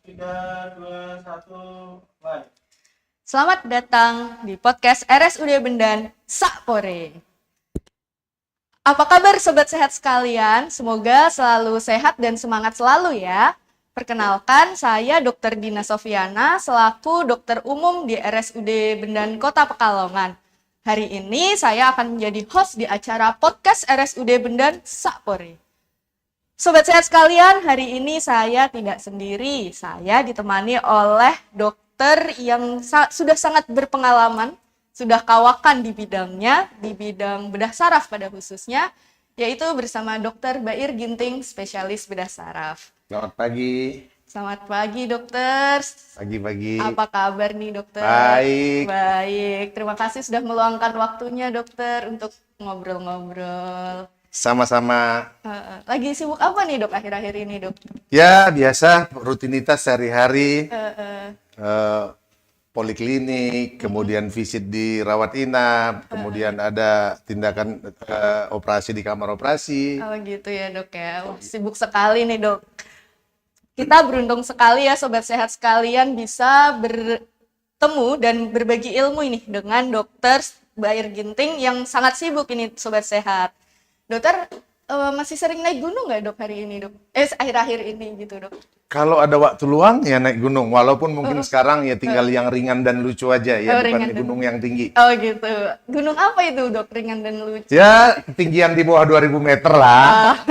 Tiga, dua, satu, mulai. Selamat datang di podcast RSUD Bendan Sakpore. Apa kabar sobat sehat sekalian? Semoga selalu sehat dan semangat selalu ya. Perkenalkan, saya Dr. Dina Sofiana selaku dokter umum di RSUD Bendan Kota Pekalongan. Hari ini saya akan menjadi host di acara podcast RSUD Bendan Sakpore. Sobat sehat sekalian, hari ini saya tidak sendiri. Saya ditemani oleh dokter yang sudah sangat berpengalaman, sudah kawakan di bidangnya, di bidang bedah saraf pada khususnya, yaitu bersama Dr. Bair Ginting, spesialis bedah saraf. Selamat pagi. Selamat pagi, dokter. Pagi-pagi. Apa kabar nih, dokter? Baik. Baik. Terima kasih sudah meluangkan waktunya, dokter, untuk ngobrol-ngobrol. Sama-sama. Lagi sibuk apa nih, dok, akhir-akhir ini, dok? Ya, biasa rutinitas sehari-hari. Poliklinik, kemudian visit di rawat inap, kemudian ada tindakan operasi di kamar operasi. Oh gitu ya, dok ya. Wah, sibuk sekali nih, dok. Kita beruntung sekali ya, sobat sehat sekalian, bisa bertemu dan berbagi ilmu ini dengan dokter Bair Ginting yang sangat sibuk ini, sobat sehat. Dokter, masih sering naik gunung nggak, dok, hari ini, dok? Akhir-akhir ini gitu, dok. Kalau ada waktu luang ya naik gunung, walaupun mungkin sekarang ya tinggal yang ringan dan lucu aja ya, bukan gunung yang tinggi. Oh gitu. Gunung apa itu, dok, ringan dan lucu? Ya, ketinggian di bawah 2000 meter lah.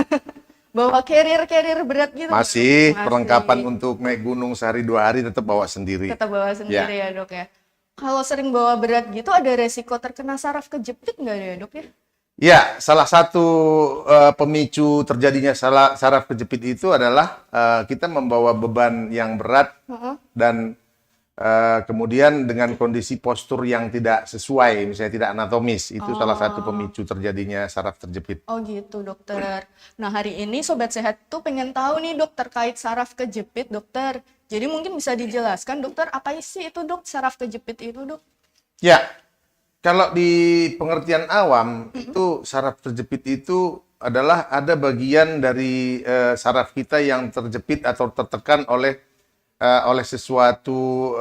Bawa carrier berat gitu? Masih, perlengkapan untuk naik gunung sehari 2 hari tetap bawa sendiri. Tetap bawa sendiri ya, dok ya. Kalau sering bawa berat gitu, ada resiko terkena saraf kejepit nggak ya, dok ya? Ya, salah satu pemicu terjadinya saraf kejepit itu adalah kita membawa beban yang berat dan kemudian dengan kondisi postur yang tidak sesuai, misalnya tidak anatomis, itu salah satu pemicu terjadinya saraf terjepit. Oh gitu, dokter. Nah, hari ini Sobat Sehat tuh pengen tahu nih, dok, terkait saraf kejepit, dokter. Jadi mungkin bisa dijelaskan, dokter, apa sih itu, dok, saraf kejepit itu, dok? Ya. Kalau di pengertian awam, itu saraf terjepit itu adalah ada bagian dari saraf kita yang terjepit atau tertekan oleh sesuatu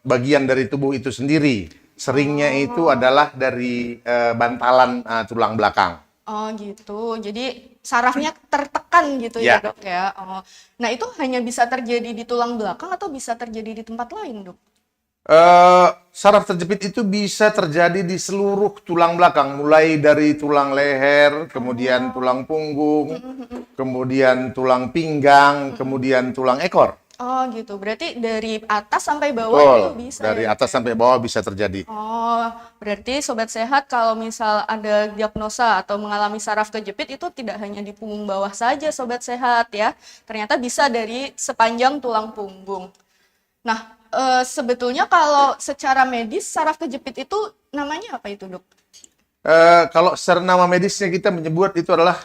bagian dari tubuh itu sendiri. Seringnya itu adalah dari bantalan tulang belakang. Oh gitu, jadi sarafnya tertekan gitu ya, dok ya. Oh. Nah, itu hanya bisa terjadi di tulang belakang atau bisa terjadi di tempat lain, dok? Saraf terjepit itu bisa terjadi di seluruh tulang belakang, mulai dari tulang leher, kemudian tulang punggung, kemudian tulang pinggang, kemudian tulang ekor. Oh gitu, berarti dari atas sampai bawah itu bisa dari ya? atas sampai bawah bisa terjadi. Oh, berarti Sobat Sehat kalau misal ada diagnosa atau mengalami saraf kejepit itu tidak hanya di punggung bawah saja, Sobat Sehat ya. Ternyata bisa dari sepanjang tulang punggung. Nah, sebetulnya kalau secara medis saraf kejepit itu namanya apa itu, dok? Kalau secara nama medisnya kita menyebut itu adalah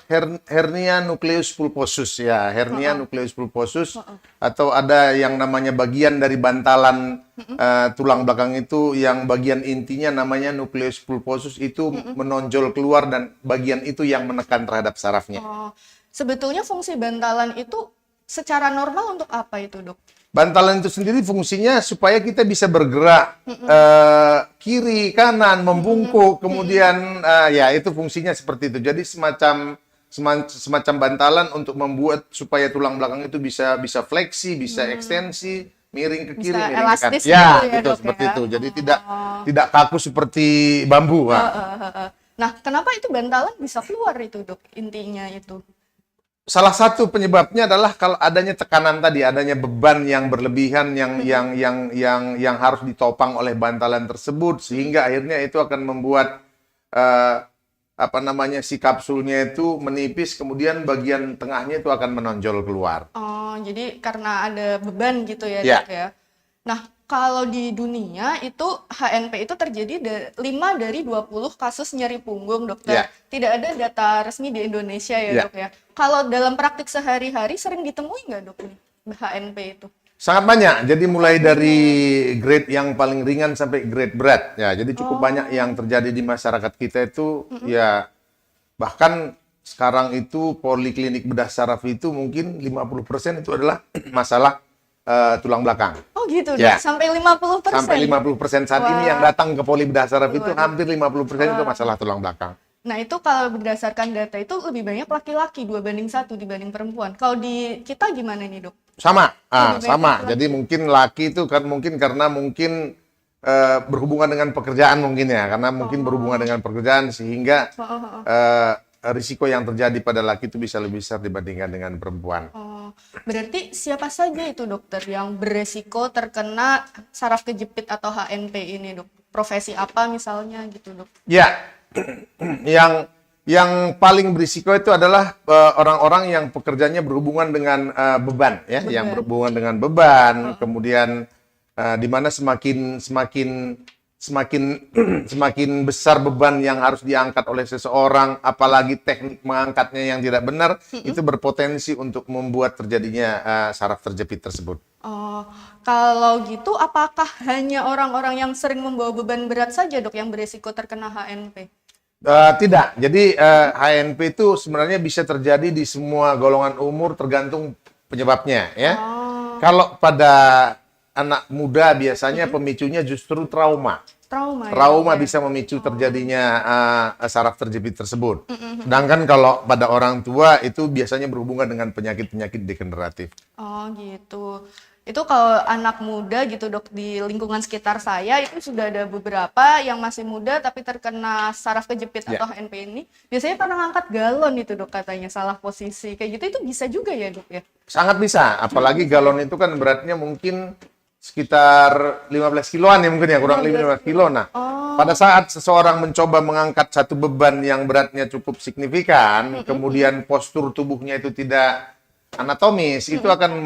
hernia nucleus pulposus ya, hernia nucleus pulposus, atau ada yang namanya bagian dari bantalan tulang belakang itu yang bagian intinya namanya nucleus pulposus itu menonjol keluar dan bagian itu yang menekan terhadap sarafnya. Oh, sebetulnya fungsi bantalan itu secara normal untuk apa itu, dok? Bantalan itu sendiri fungsinya supaya kita bisa bergerak kiri, kanan, membungkuk, kemudian ya itu fungsinya seperti itu. Jadi semacam bantalan untuk membuat supaya tulang belakang itu bisa fleksi, bisa ekstensi, miring ke kiri, Bisa miring ke kanan. elastis Ya, gitu ya, itu dok, seperti ya? itu. Jadi tidak kaku seperti bambu. Nah, kenapa itu bantalan bisa keluar itu, dok? Intinya itu. Salah satu penyebabnya adalah kalau adanya tekanan tadi, adanya beban yang berlebihan yang harus ditopang oleh bantalan tersebut, sehingga akhirnya itu akan membuat si kapsulnya itu menipis, kemudian bagian tengahnya itu akan menonjol keluar. Oh, jadi karena ada beban gitu ya, Ya. dok ya. Nah, kalau di dunia itu HNP itu terjadi 5 dari 20 kasus nyeri punggung, dokter. Ya. Tidak ada data resmi di Indonesia ya, Ya. dok ya. Kalau dalam praktik sehari-hari sering ditemui nggak, dok, nih, HNP itu? Sangat banyak. Jadi mulai dari grade yang paling ringan sampai grade berat. Ya, jadi cukup banyak yang terjadi di masyarakat kita itu ya, bahkan sekarang itu poliklinik bedah saraf itu mungkin 50% itu adalah masalah tulang belakang. Oh gitu, Dok. Ya. Sampai 50%. Sampai 50% saat ini yang datang ke poli bedah saraf itu hampir 50% itu masalah tulang belakang. Nah, itu kalau berdasarkan data itu lebih banyak laki-laki 2:1 dibanding perempuan. Kalau di kita gimana nih, Dok? Sama, Lebih banyak sama. laki-laki. Jadi mungkin laki itu kan mungkin karena mungkin berhubungan dengan pekerjaan mungkin ya, karena mungkin berhubungan dengan pekerjaan sehingga risiko yang terjadi pada laki itu bisa lebih besar dibandingkan dengan perempuan. Oh, berarti siapa saja itu dokter yang beresiko terkena saraf kejepit atau HNP ini, Dok? Profesi apa misalnya gitu, Dok? Ya, yang paling berisiko itu adalah orang-orang yang pekerjaannya berhubungan dengan beban, ya, yang berhubungan dengan beban, kemudian di mana semakin besar beban yang harus diangkat oleh seseorang, apalagi teknik mengangkatnya yang tidak benar, itu berpotensi untuk membuat terjadinya saraf terjepit tersebut. Oh, kalau gitu apakah hanya orang-orang yang sering membawa beban berat saja, Dok, yang beresiko terkena HNP? Tidak. Jadi HNP itu sebenarnya bisa terjadi di semua golongan umur tergantung penyebabnya, ya. Kalau pada anak muda biasanya pemicunya justru trauma. Trauma bisa memicu terjadinya saraf terjepit tersebut. Sedangkan kalau pada orang tua itu biasanya berhubungan dengan penyakit-penyakit degeneratif. Oh gitu. Itu kalau anak muda gitu, Dok, di lingkungan sekitar saya itu sudah ada beberapa yang masih muda tapi terkena saraf kejepit atau HNP ini. Biasanya karena ngangkat galon itu, Dok, katanya salah posisi. Kayak gitu itu bisa juga ya, Dok, ya? Sangat bisa, apalagi galon itu kan beratnya mungkin sekitar 15 kiloan ya mungkin ya, kurang lebih 15 kilo. Nah, pada saat seseorang mencoba mengangkat satu beban yang beratnya cukup signifikan, kemudian postur tubuhnya itu tidak anatomis, itu akan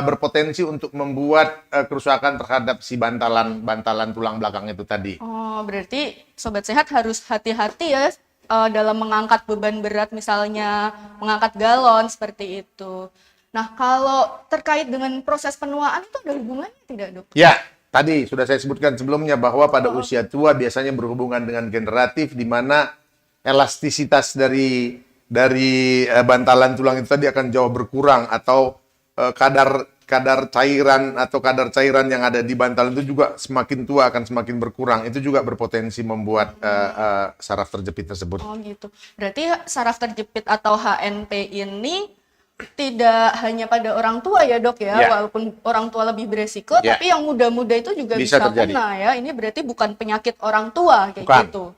berpotensi untuk membuat kerusakan terhadap si bantalan tulang belakang itu tadi. Oh, berarti Sobat Sehat harus hati-hati ya dalam mengangkat beban berat, misalnya mengangkat galon seperti itu. Nah, kalau terkait dengan proses penuaan itu ada hubungannya tidak, Dok? Ya, tadi sudah saya sebutkan sebelumnya bahwa pada usia tua biasanya berhubungan dengan generatif, di mana elastisitas dari bantalan tulang itu tadi akan jauh berkurang, atau kadar cairan yang ada di bantalan itu juga semakin tua akan semakin berkurang. Itu juga berpotensi membuat saraf terjepit tersebut. Oh gitu. Berarti saraf terjepit atau HNP ini tidak hanya pada orang tua ya, Dok, ya. Walaupun orang tua lebih beresiko, tapi yang muda-muda itu juga bisa kena ya. Ini berarti bukan penyakit orang tua kayak gitu.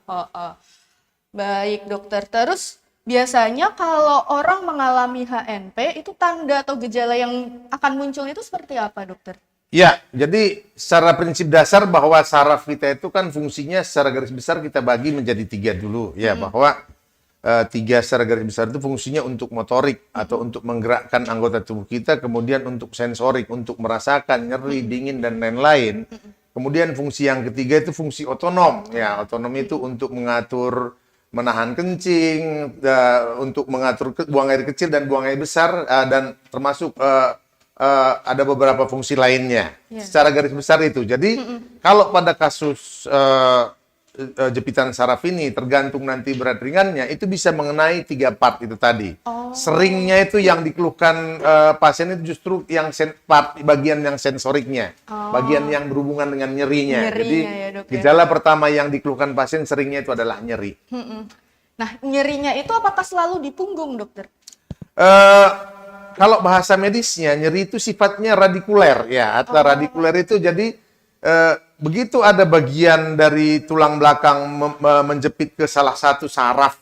Baik, Dokter. Terus biasanya kalau orang mengalami HNP itu tanda atau gejala yang akan muncul itu seperti apa, Dokter? Ya, jadi secara prinsip dasar bahwa saraf kita itu kan fungsinya secara garis besar kita bagi menjadi 3 dulu, ya, bahwa 3 secara garis besar itu fungsinya untuk motorik atau untuk menggerakkan anggota tubuh kita, kemudian untuk sensorik, untuk merasakan nyeri, dingin, dan lain-lain. Kemudian fungsi yang ketiga itu fungsi otonom, ya, otonom itu untuk mengatur menahan kencing, untuk mengatur buang air kecil dan buang air besar, dan termasuk ada beberapa fungsi lainnya. Secara garis besar itu. Jadi kalau pada kasus jepitan saraf ini tergantung nanti berat ringannya, itu bisa mengenai 3 part itu tadi. Seringnya itu yang dikeluhkan pasien itu justru yang bagian yang sensoriknya, bagian yang berhubungan dengan nyerinya. Jadi ya, Dok, gejala pertama yang dikeluhkan pasien seringnya itu adalah nyeri. Nah, nyerinya itu apakah selalu di punggung, Dokter? Kalau bahasa medisnya, nyeri itu sifatnya radikuler, ya. Atau radikuler itu jadi begitu ada bagian dari tulang belakang menjepit ke salah satu saraf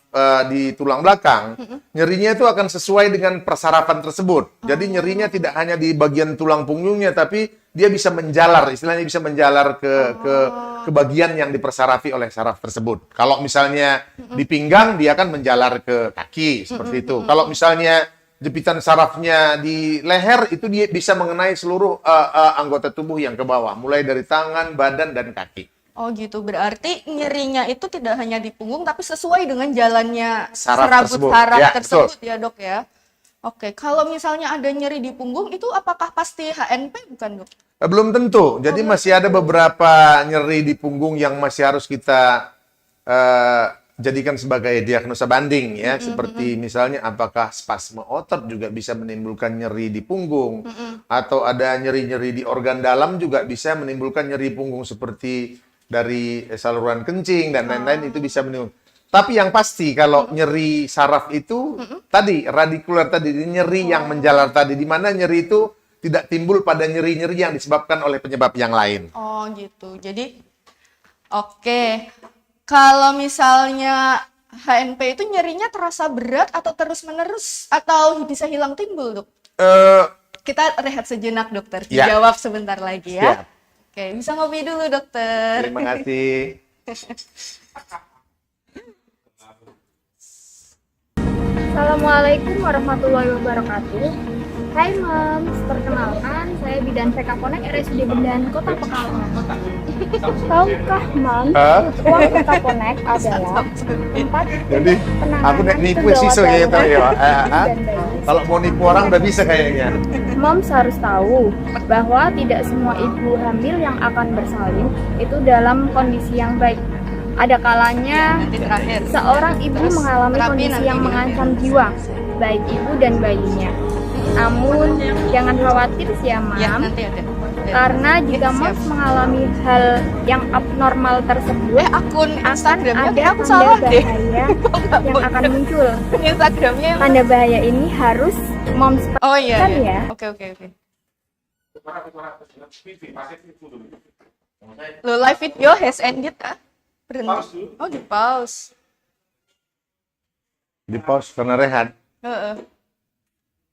di tulang belakang, nyerinya itu akan sesuai dengan persarafan tersebut. Jadi nyerinya tidak hanya di bagian tulang punggungnya, tapi dia bisa menjalar, istilahnya bisa menjalar ke bagian yang dipersarafi oleh saraf tersebut. Kalau misalnya di pinggang, dia akan menjalar ke kaki, seperti itu. Kalau misalnya jepitan sarafnya di leher, itu dia bisa mengenai seluruh anggota tubuh yang ke bawah, mulai dari tangan, badan, dan kaki. Oh gitu, berarti nyerinya itu tidak hanya di punggung, tapi sesuai dengan jalannya Saraf tersebut ya, Dok, ya. Oke, kalau misalnya ada nyeri di punggung, itu apakah pasti HNP bukan, Dok? Belum tentu, jadi masih ada beberapa nyeri di punggung yang masih harus kita jadikan sebagai diagnosa banding ya, seperti misalnya apakah spasme otot juga bisa menimbulkan nyeri di punggung, atau ada nyeri-nyeri di organ dalam juga bisa menimbulkan nyeri punggung seperti dari saluran kencing dan lain-lain, itu bisa menimbulkan. Tapi yang pasti kalau nyeri saraf itu tadi radikular tadi, nyeri yang menjalar tadi, di mana nyeri itu tidak timbul pada nyeri-nyeri yang disebabkan oleh penyebab yang lain. Oh gitu. Jadi oke. Kalau misalnya HNP itu nyerinya terasa berat atau terus-menerus atau bisa hilang timbul, Dok? Kita rehat sejenak, Dokter. Ya. Dijawab sebentar lagi ya. Siap. Oke, bisa ngopi dulu, Dokter. Terima kasih. Assalamualaikum warahmatullahi wabarakatuh. Hai Moms, perkenalkan saya Bidan VK Connect RSUD Bendan Kota Pekalongan. Tahukah Moms, uang VK Connect adalah tempat Jadi aku nek nipu siswa kayak gitu ya. Kalau mau nipu orang udah bisa kayaknya. Moms harus tahu bahwa tidak semua ibu hamil yang akan bersalin itu dalam kondisi yang baik. Ada kalanya Nanti terakhir. seorang ibu Terus mengalami terapi kondisi nanti yang di- mengancam jiwa, baik ibu dan bayinya. Namun, jangan khawatir sih ya, Mam. Ya, nanti ada. Karena jika Siap. Moms mengalami hal yang abnormal tersebut, Akun Instagramnya ada kayak aku tanda salah deh. bahaya yang akan muncul. Instagramnya. Tanda bahaya ini harus Moms Oh iya. Kan iya. ya. Oke. Lo live video has ended ah? Berhenti. Pause dulu. Oh di pause. Di pause karena rehat. Heeh.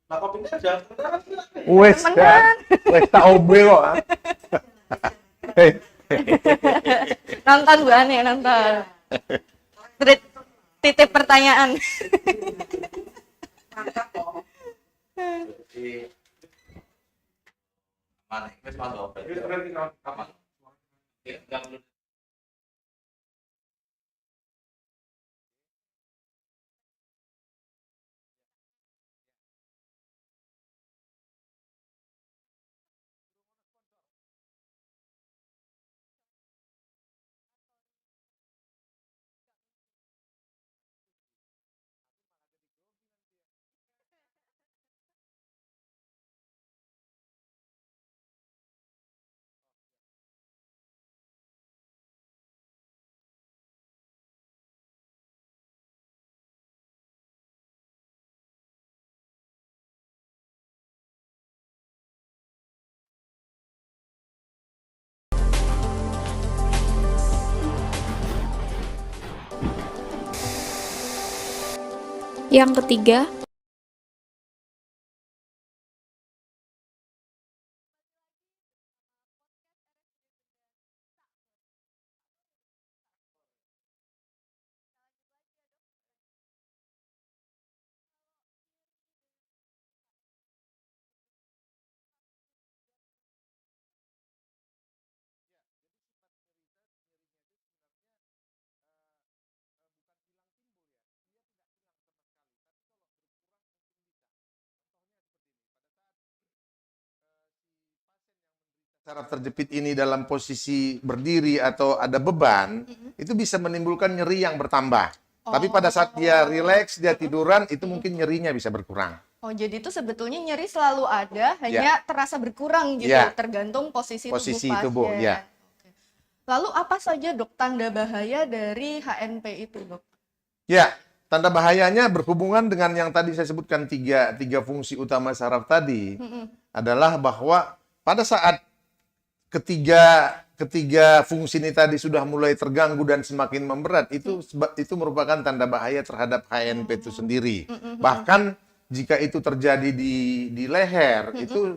Nah, kopinya jangan kebenaran. Wes, Temenan. wes tak obe kok. Ah. Hei, Nonton Bu Ani, nonton. Titip pertanyaan. Mana? Wis masuk. Aman. Enggak perlu. Yang ketiga, saraf terjepit ini dalam posisi berdiri atau ada beban, itu bisa menimbulkan nyeri yang bertambah. Tapi pada saat dia rileks, dia tiduran, itu mungkin nyerinya bisa berkurang. Oh jadi itu sebetulnya nyeri selalu ada, hanya terasa berkurang gitu, Ya. tergantung posisi Posisi tubuh tubuh, pasien. ya. Oke. Lalu apa saja dok tanda bahaya dari HNP itu dok? Ya, tanda bahayanya berhubungan dengan yang tadi saya sebutkan tiga fungsi utama saraf tadi, adalah bahwa pada saat ketiga fungsi ini tadi sudah mulai terganggu dan semakin memberat, itu merupakan tanda bahaya terhadap HNP itu sendiri. Bahkan jika itu terjadi di leher, itu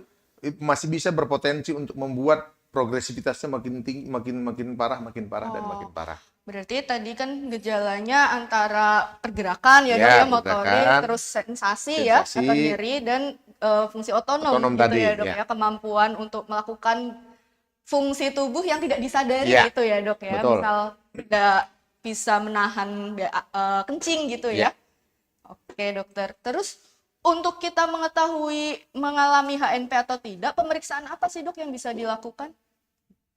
masih bisa berpotensi untuk membuat progresivitasnya makin tinggi, makin parah dan makin parah. Berarti tadi kan gejalanya antara pergerakan ya, Ya, dok ya, motorik, pergerakan, terus sensasi ya, sensasi, atau nyeri dan fungsi otonom otonom gitu tadi, ya dok ya. ya, kemampuan untuk melakukan fungsi tubuh yang tidak disadari Ya, gitu ya dok ya, betul. misal tidak bisa menahan kencing gitu ya. Ya. Oke dokter, terus untuk kita mengetahui mengalami HNP atau tidak, pemeriksaan apa sih dok yang bisa dilakukan?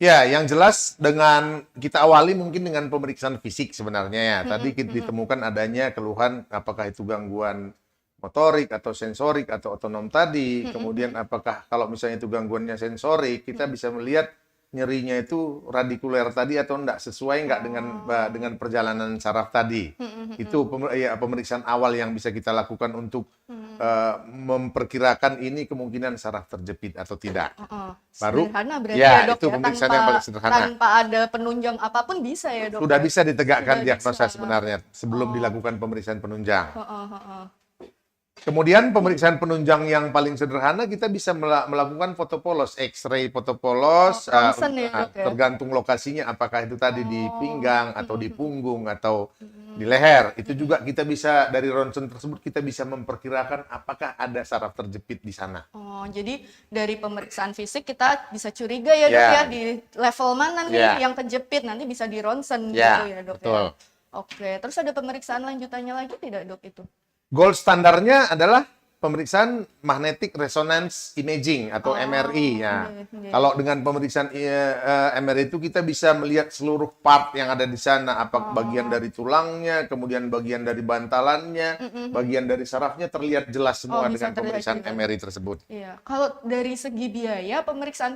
Ya, yang jelas dengan kita awali mungkin dengan pemeriksaan fisik sebenarnya ya. Tadi ditemukan adanya keluhan apakah itu gangguan motorik atau sensorik atau otonom tadi. Kemudian apakah kalau misalnya itu gangguannya sensorik, kita bisa melihat nyerinya itu radikuler tadi atau enggak, sesuai enggak dengan perjalanan saraf tadi. Itu pemeriksaan awal yang bisa kita lakukan untuk memperkirakan ini kemungkinan saraf terjepit atau tidak. Baru Sederhana berarti ya, ya dok itu ya, pemeriksaan yang paling sederhana. tanpa ada penunjang apapun bisa ya dok. Sudah bisa ditegakkan Sudah diagnosa bisa. sebenarnya sebelum dilakukan pemeriksaan penunjang. Heeh. Kemudian pemeriksaan penunjang yang paling sederhana kita bisa melakukan foto polos, X-ray foto polos, ronsen ya, Dok, ya? tergantung lokasinya apakah itu tadi di pinggang atau di punggung atau di leher. Itu juga kita bisa dari ronsen tersebut kita bisa memperkirakan apakah ada saraf terjepit di sana. Oh, jadi dari pemeriksaan fisik kita bisa curiga ya dok Ya. ya di level mana nih Ya. yang kejepit, nanti bisa di ronsen Ya, gitu ya dok betul. ya. Oke, terus ada pemeriksaan lanjutannya lagi tidak dok itu? Gold standarnya adalah pemeriksaan magnetic resonance imaging atau MRI ya. iya. Kalau dengan pemeriksaan MRI itu kita bisa melihat seluruh part yang ada di sana, apa bagian dari tulangnya, kemudian bagian dari bantalannya, bagian dari sarafnya terlihat jelas semua bisa dengan terlihat pemeriksaan juga. MRI tersebut. Iya, kalau dari segi biaya pemeriksaan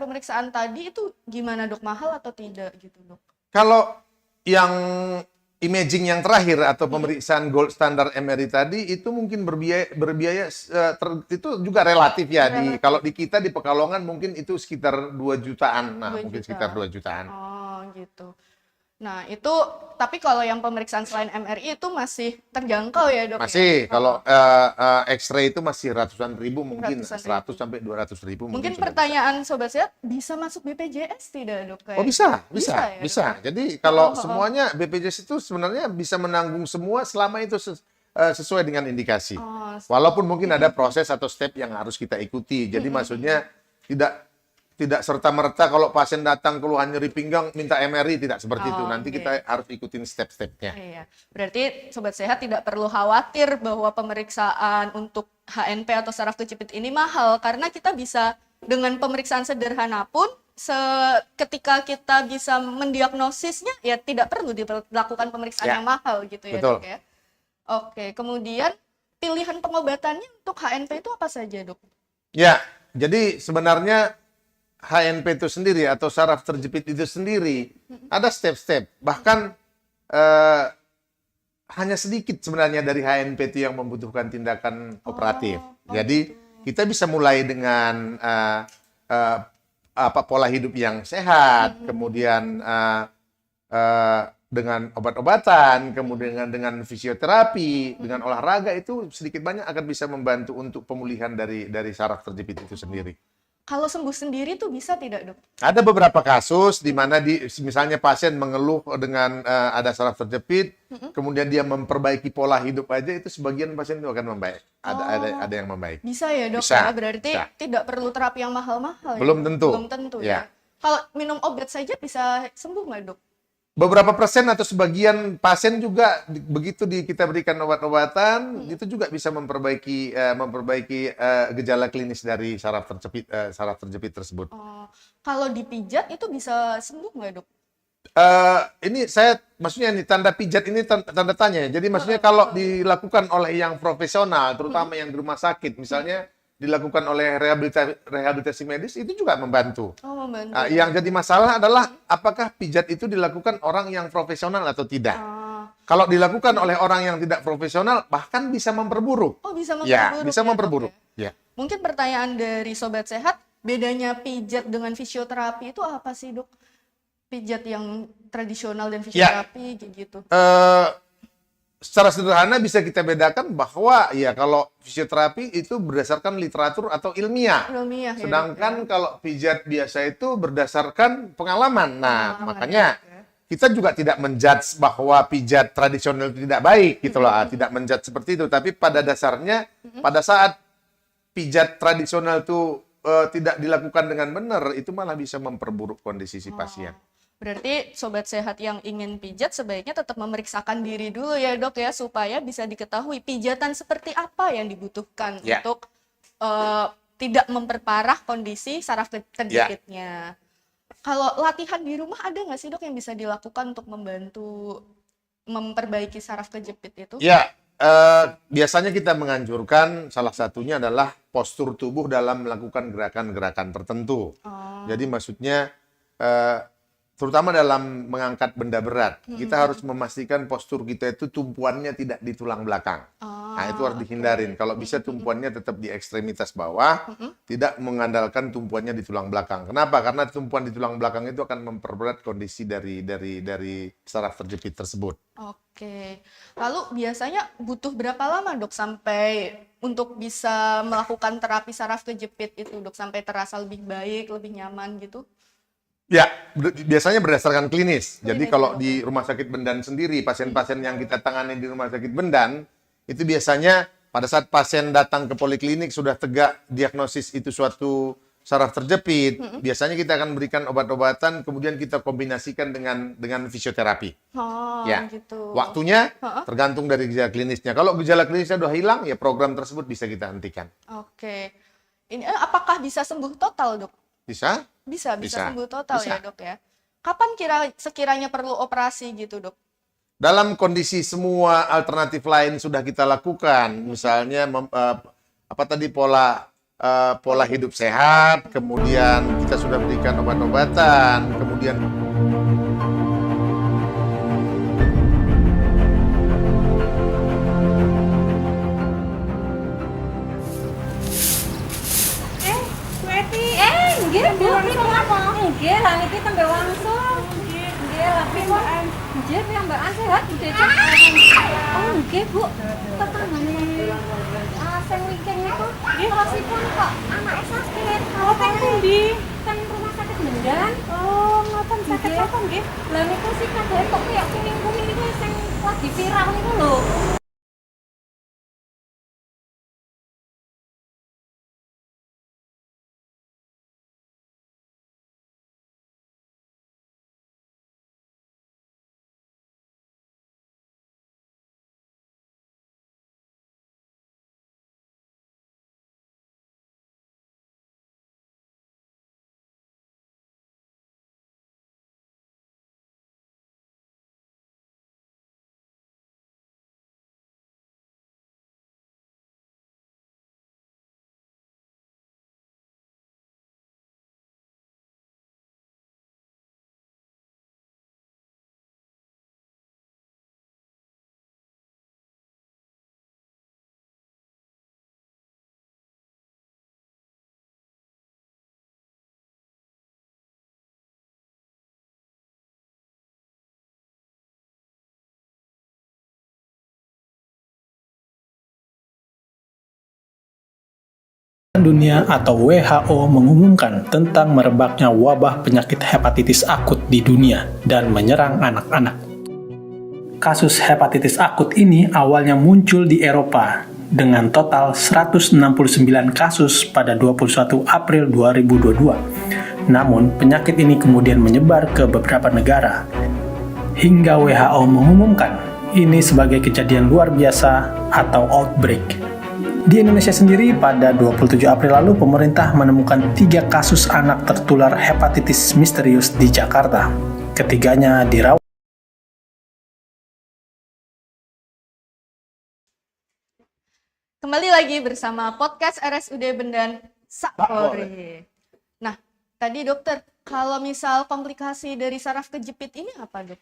tadi itu gimana dok, mahal atau tidak gitu dok? Kalau yang imaging yang terakhir atau pemeriksaan gold standar MRI tadi itu mungkin berbiaya itu juga relatif ya. Kalau di kita di Pekalongan mungkin itu sekitar 2 jutaan. Nah, 2 mungkin juta. sekitar 2 jutaan. Oh gitu. Nah itu, tapi kalau yang pemeriksaan selain MRI itu masih terjangkau ya dok? Masih, ya? kalau X-ray itu masih ratusan ribu, mungkin Ratusan 100 sampai 200 ribu. Mungkin sudah pertanyaan Sobat Sehat, bisa masuk BPJS tidak dok? Oh bisa. ya, dok? Jadi kalau semuanya BPJS itu sebenarnya bisa menanggung semua selama itu sesuai dengan indikasi. Oh, Walaupun mungkin ada proses atau step yang harus kita ikuti. Jadi maksudnya tidak serta-merta kalau pasien datang keluhan nyeri pinggang minta MRI, tidak seperti itu. Nanti oke. kita harus ikutin step-stepnya. Iya, berarti Sobat Sehat tidak perlu khawatir bahwa pemeriksaan untuk HNP atau saraf kejepit ini mahal, karena kita bisa dengan pemeriksaan sederhana pun ketika kita bisa mendiagnosisnya ya tidak perlu dilakukan pemeriksaan Ya, yang mahal gitu ya betul. dok ya. Oke, kemudian pilihan pengobatannya untuk HNP itu apa saja dok? Ya, jadi sebenarnya HNP itu sendiri atau saraf terjepit itu sendiri ada step-step. Bahkan hanya sedikit sebenarnya dari HNP itu yang membutuhkan tindakan operatif. Jadi kita bisa mulai dengan pola hidup yang sehat, kemudian dengan obat-obatan, kemudian dengan fisioterapi, dengan olahraga itu sedikit banyak akan bisa membantu untuk pemulihan dari saraf terjepit itu sendiri. Kalau sembuh sendiri tuh bisa tidak dok? Ada beberapa kasus di mana misalnya pasien mengeluh dengan ada saraf terjepit, kemudian dia memperbaiki pola hidup aja, itu sebagian pasien itu akan membaik. Ada yang membaik. Bisa ya dok Bisa, ya? Berarti bisa. tidak perlu terapi yang mahal-mahal ya? Belum tentu. Belum tentu ya. Ya. Kalau minum obat saja bisa sembuh nggak dok? Beberapa persen atau sebagian pasien juga begitu kita berikan obat-obatan, itu juga bisa memperbaiki gejala klinis dari saraf terjepit tersebut. Oh, kalau dipijat itu bisa sembuh nggak dok? Ini maksudnya nih tanda pijat ini tanda tanya. Jadi maksudnya kalau dilakukan oleh yang profesional, terutama yang di rumah sakit, misalnya dilakukan oleh rehabilitasi medis, itu juga membantu. Oh, membantu. Yang jadi masalah adalah apakah pijat itu dilakukan orang yang profesional atau tidak. Kalau dilakukan oleh orang yang tidak profesional, bahkan bisa memperburuk. Oh, bisa Ya, memperburuk. bisa ya, Dok, memperburuk. ya? Ya. Mungkin pertanyaan dari Sobat Sehat, bedanya pijat dengan fisioterapi itu apa sih dok? Pijat yang tradisional dan fisioterapi gitu. Secara sederhana bisa kita bedakan bahwa ya kalau fisioterapi itu berdasarkan literatur atau ilmiah. Ilmiah ya, Sedangkan Dok, ya? kalau pijat biasa itu berdasarkan pengalaman. Nah, Pengalaman, makanya ya, Dok, ya? kita juga tidak menjudge bahwa pijat tradisional itu tidak baik gitu loh. Tidak menjudge seperti itu, tapi pada dasarnya pada saat pijat tradisional itu tidak dilakukan dengan benar, itu malah bisa memperburuk kondisi si pasien. Berarti Sobat Sehat yang ingin pijat sebaiknya tetap memeriksakan diri dulu ya dok ya, supaya bisa diketahui pijatan seperti apa yang dibutuhkan Ya. untuk tidak memperparah kondisi saraf terjepitnya. Kalau latihan di rumah ada nggak sih dok yang bisa dilakukan untuk membantu memperbaiki saraf kejepit itu? Ya, biasanya kita menganjurkan salah satunya adalah postur tubuh dalam melakukan gerakan-gerakan tertentu. Oh. Jadi maksudnya terutama dalam mengangkat benda berat, kita harus memastikan postur kita itu tumpuannya tidak di tulang belakang. Nah, itu harus dihindarin. Kalau bisa tumpuannya tetap di ekstremitas bawah, tidak mengandalkan tumpuannya di tulang belakang. Kenapa? Karena tumpuan di tulang belakang itu akan memperberat kondisi dari saraf terjepit tersebut. Oke. Lalu biasanya butuh berapa lama dok sampai untuk bisa melakukan terapi saraf kejepit itu dok sampai terasa lebih baik, lebih nyaman gitu? Ya, biasanya berdasarkan klinis. Jadi Klinis, kalau oke. di Rumah Sakit Bendan sendiri, pasien-pasien yang kita tangani di Rumah Sakit Bendan, itu biasanya pada saat pasien datang ke poliklinik sudah tegak diagnosis itu suatu saraf terjepit, biasanya kita akan berikan obat-obatan, kemudian kita kombinasikan dengan fisioterapi. Oh, Ya, gitu. waktunya tergantung dari gejala klinisnya. Kalau gejala klinisnya udah hilang, ya program tersebut bisa kita hentikan. Oke. Ini apakah bisa sembuh total dok? Bisa? Bisa Bisa. sembuh total Bisa. ya dok ya. Kapan sekiranya perlu operasi gitu dok? Dalam kondisi semua alternatif lain sudah kita lakukan, misalnya pola hidup sehat, kemudian kita sudah berikan obat-obatan, kemudian Nggih, Bu, pripun? Nggih, lah niki tembe wangsul. Nggih, lah pripun? Nggih, piyambakan sehat, Bu Cece. Oh, nggih, Bu. Tetanggane sing wingking niku terusipun kok anake sakit. Oh, teng pundi? Teng Rumah Sakit Bendan. Oh, ngoten sakit apa nggih? Lah niku sik kadhe kok koyo kuning-kuning niku sing lagi viral niku lho. Dunia atau WHO mengumumkan tentang merebaknya wabah penyakit hepatitis akut di dunia dan menyerang anak-anak. Kasus hepatitis akut ini awalnya muncul di Eropa dengan total 169 kasus pada 21 April 2022. Namun, penyakit ini kemudian menyebar ke beberapa negara. Hingga WHO mengumumkan ini sebagai kejadian luar biasa atau outbreak. Di Indonesia sendiri, pada 27 April lalu, pemerintah menemukan 3 kasus anak tertular hepatitis misterius di Jakarta. Ketiganya dirawat. Kembali lagi bersama podcast RSUD Bendan Sakpori. Nah, tadi dokter, kalau misal komplikasi dari saraf kejepit ini apa dok?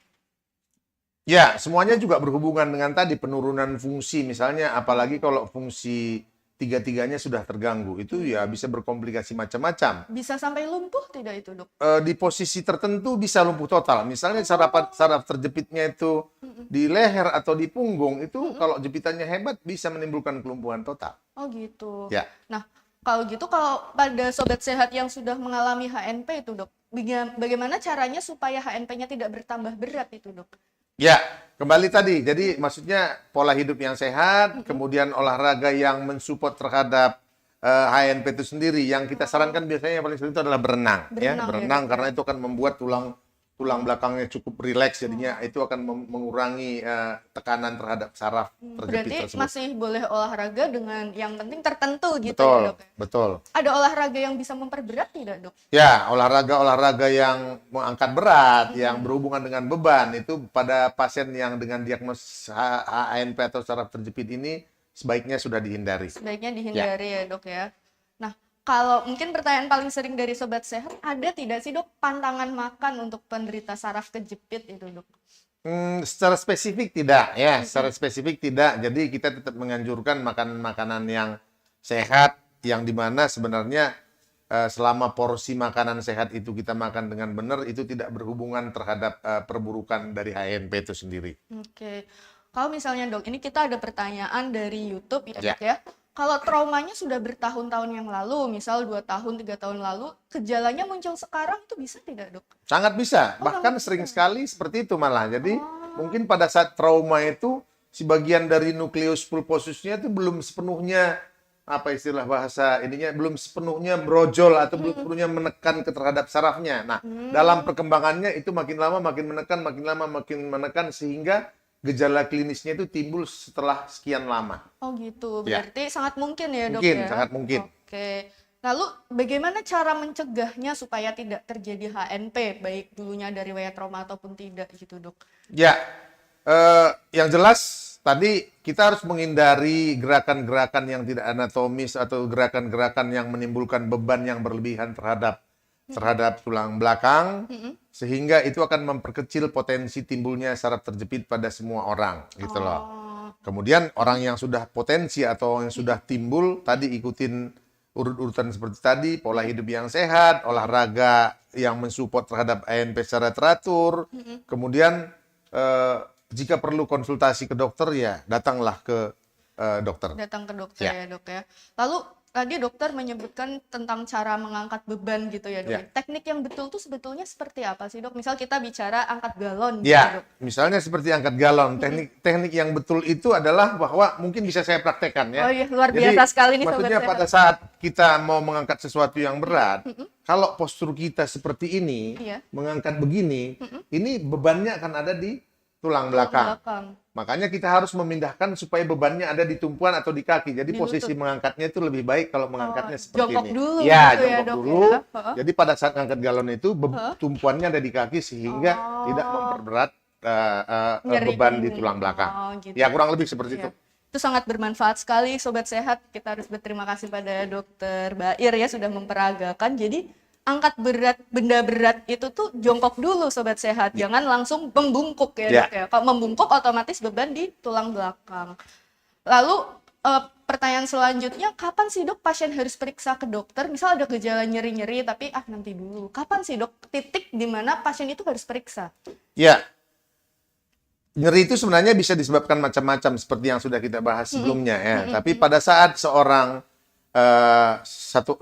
ya, semuanya juga berhubungan dengan tadi penurunan fungsi, misalnya apalagi kalau fungsi tiga-tiganya sudah terganggu, itu ya bisa berkomplikasi macam-macam. Bisa sampai lumpuh tidak itu dok? Di posisi tertentu bisa lumpuh total. Misalnya saraf terjepitnya itu di leher atau di punggung, itu kalau jepitannya hebat bisa menimbulkan kelumpuhan total. Oh gitu. Ya. Nah, kalau gitu kalau pada sobat sehat yang sudah mengalami HNP itu dok, bagaimana caranya supaya HNP-nya tidak bertambah berat itu dok? Ya, kembali tadi. Jadi maksudnya pola hidup yang sehat, kemudian olahraga yang mensupport terhadap HNP itu sendiri. Yang kita sarankan biasanya yang paling sering itu adalah berenang. Berenang, ya, Berenang dok. karena itu akan membuat tulang tulang belakangnya cukup rileks, jadinya itu akan mengurangi tekanan terhadap saraf terjepit Berarti tersebut. masih boleh olahraga dengan yang penting tertentu gitu Betul, ya dok? Ya? betul. Ada olahraga yang bisa memperberat tidak dok? Ya, olahraga yang mengangkat berat, yang berhubungan dengan beban, itu pada pasien yang dengan diagnosis HANP atau saraf terjepit ini sebaiknya sudah dihindari. Sebaiknya dihindari ya dok ya. Nah, kalau mungkin pertanyaan paling sering dari Sobat Sehat, ada tidak sih dok pantangan makan untuk penderita saraf kejepit itu dok? Secara spesifik tidak, ya. Secara spesifik tidak. Jadi kita tetap menganjurkan makan makanan yang sehat, yang dimana sebenarnya selama porsi makanan sehat itu kita makan dengan benar, itu tidak berhubungan terhadap perburukan dari HNP itu sendiri. Oke. Kalau misalnya dok, ini kita ada pertanyaan dari YouTube ya Ya. dok ya. Kalau traumanya sudah bertahun-tahun yang lalu, misal 2 tahun, 3 tahun lalu, gejalanya muncul sekarang, itu bisa tidak dok? Sangat bisa, bahkan sering sekali seperti itu malah. Jadi mungkin pada saat trauma itu, si bagian dari nukleus pulposusnya itu belum sepenuhnya, apa istilah bahasa ininya, belum sepenuhnya brojol atau belum sepenuhnya menekan ke terhadap sarafnya. Nah, dalam perkembangannya itu makin lama makin menekan, makin lama makin menekan, sehingga gejala klinisnya itu timbul setelah sekian lama. Oh gitu, Ya. berarti sangat mungkin ya dok Mungkin, ya? sangat mungkin. Oke, lalu bagaimana cara mencegahnya supaya tidak terjadi HNP, baik dulunya dari riwayat trauma ataupun tidak gitu dok? Ya, yang jelas tadi kita harus menghindari gerakan-gerakan yang tidak anatomis atau gerakan-gerakan yang menimbulkan beban yang berlebihan terhadap tulang belakang, sehingga itu akan memperkecil potensi timbulnya saraf terjepit pada semua orang, gitu loh. Kemudian orang yang sudah potensi atau yang sudah timbul, tadi ikutin urut-urutan seperti tadi, pola hidup yang sehat, olahraga yang mensupport terhadap ANP secara teratur, kemudian jika perlu konsultasi ke dokter, ya datanglah ke dokter. Datang ke dokter Ya. ya dok ya. Lalu tadi dokter menyebutkan tentang cara mengangkat beban gitu ya dok. Ya. Teknik yang betul tuh sebetulnya seperti apa sih dok? Misal kita bicara angkat galon gitu Ya, dok. misalnya seperti angkat galon. Teknik yang betul itu adalah bahwa mungkin bisa saya praktekkan ya. Oh iya, luar Jadi, biasa sekali nih Sobat maksudnya Sehat. pada saat kita mau mengangkat sesuatu yang berat, kalau postur kita seperti ini, Iya. mengangkat begini, ini bebannya akan ada di tulang belakang. Makanya kita harus memindahkan supaya bebannya ada di tumpuan atau di kaki. Jadi Di posisi lutut. mengangkatnya itu lebih baik kalau mengangkatnya seperti jongkok ini. dulu Ya, gitu ya, jongkok Dok, dulu. ya. Heeh. Jadi pada saat angkat galon itu tumpuannya ada di kaki sehingga tidak memperberat Nyeri beban di ini. tulang belakang. Oh, gitu. Ya, kurang lebih seperti Iya. itu. Itu sangat bermanfaat sekali Sobat Sehat. Kita harus berterima kasih pada Dokter Bair ya sudah memperagakan. Jadi angkat benda berat itu tuh jongkok dulu Sobat Sehat. Jangan langsung membungkuk ya Ya. dok ya. Kalau membungkuk otomatis beban di tulang belakang. Lalu pertanyaan selanjutnya, kapan sih dok pasien harus periksa ke dokter? Misal ada gejala nyeri-nyeri tapi nanti dulu. Kapan sih dok titik di mana pasien itu harus periksa? Ya. Nyeri itu sebenarnya bisa disebabkan macam-macam seperti yang sudah kita bahas sebelumnya ya. Tapi pada saat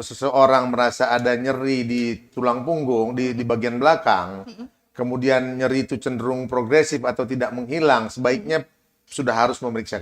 seseorang merasa ada nyeri di tulang punggung di bagian belakang, kemudian nyeri itu cenderung progresif atau tidak menghilang, sebaiknya sudah harus memeriksa